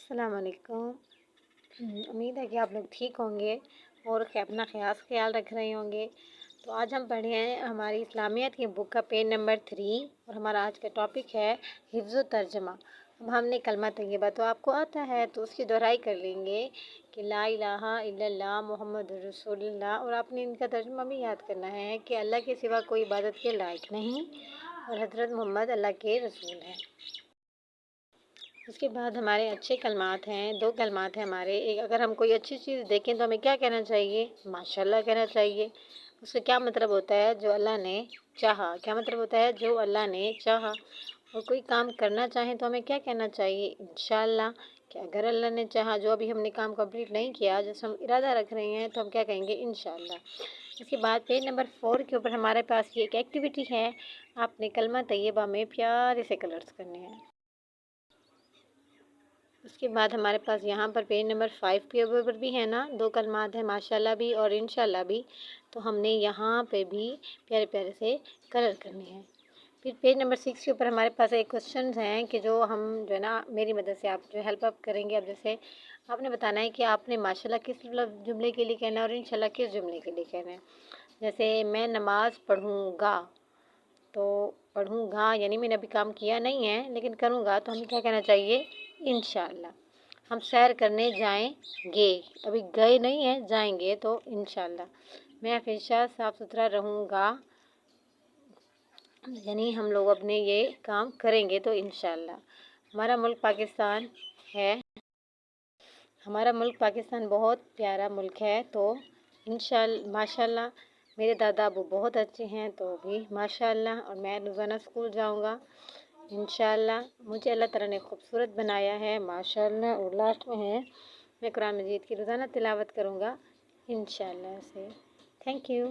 السلام علیکم۔ امید ہے کہ آپ لوگ ٹھیک ہوں گے اور اپنا خیال رکھ رہے ہوں گے۔ تو آج ہم پڑھے ہیں ہماری اسلامیات کی بک کا پیج نمبر 3 اور ہمارا آج کا ٹاپک ہے حفظ و ترجمہ۔ اب ہم نے کلمہ طیبہ تو آپ کو آتا ہے تو اس کی دہرائی کر لیں گے کہ لا الہ الا اللہ محمد رسول اللہ، اور آپ نے ان کا ترجمہ بھی یاد کرنا ہے کہ اللہ کے سوا کوئی عبادت کے لائق نہیں اور حضرت محمد اللہ کے رسول ہیں۔ اس کے بعد ہمارے اچھے کلمات ہیں، 2 کلمات ہیں ہمارے۔ ایک، اگر ہم کوئی اچھی چیز دیکھیں تو ہمیں کیا کہنا چاہیے؟ ماشاءاللہ کہنا چاہیے۔ اس کا کیا مطلب ہوتا ہے؟ جو اللہ نے چاہا۔ کیا مطلب ہوتا ہے؟ جو اللہ نے چاہا۔ اور کوئی کام کرنا چاہیں تو ہمیں کیا کہنا چاہیے؟ انشاءاللہ، کہ اگر اللہ نے چاہا، جو ابھی ہم نے کام کمپلیٹ نہیں کیا، جیسے ہم ارادہ رکھ رہے ہیں، تو ہم کیا کہیں گے؟ انشاءاللہ۔ اس کے بعد پیج نمبر 4 کے اوپر ہمارے پاس یہ ایک ایکٹیویٹی ہے، آپ نے کلمہ طیبہ میں پیارے سے کلرز کرنے ہیں۔ اس کے بعد ہمارے پاس یہاں پر پیج نمبر 5 کے اوپر بھی ہے نا، 2 کلمات ہیں، ماشاءاللہ بھی اور انشاءاللہ بھی، تو ہم نے یہاں پہ بھی پیارے پیارے سے کلر کرنے ہیں۔ پھر پیج نمبر 6 کے اوپر ہمارے پاس ایک کوشچنز ہیں کہ جو ہم جو ہے نا میری مدد سے آپ جو ہیلپ اپ کریں گے۔ اب جیسے آپ نے بتانا ہے کہ آپ نے ماشاءاللہ کس جملے کے لیے کہنا ہے اور انشاءاللہ کس جملے کے لیے کہنا ہے۔ جیسے میں نماز پڑھوں گا، تو پڑھوں گا یعنی میں نے ابھی کام کیا نہیں ہے لیکن کروں گا، تو ہمیں کیا کہنا چاہیے؟ انشاءاللہ۔ ہم سیر کرنے جائیں گے، ابھی گئے نہیں ہیں، جائیں گے، تو انشاءاللہ۔ میں ہمیشہ صاف ستھرا رہوں گا، یعنی ہم لوگ اپنے یہ کام کریں گے، تو انشاءاللہ۔ ہمارا ملک پاکستان ہے، ہمارا ملک پاکستان بہت پیارا ملک ہے، تو ماشاءاللہ۔ میرے دادا ابو بہت اچھے ہیں، تو بھی ماشاءاللہ۔ اور میں روزانہ اسکول جاؤں گا، انشاءاللہ۔ مجھے اللہ تعالیٰ نے خوبصورت بنایا ہے، ماشاءاللہ۔ اور لاسٹ میں ہے، میں قرآن مجید کی روزانہ تلاوت کروں گا، انشاءاللہ سے۔ Thank you.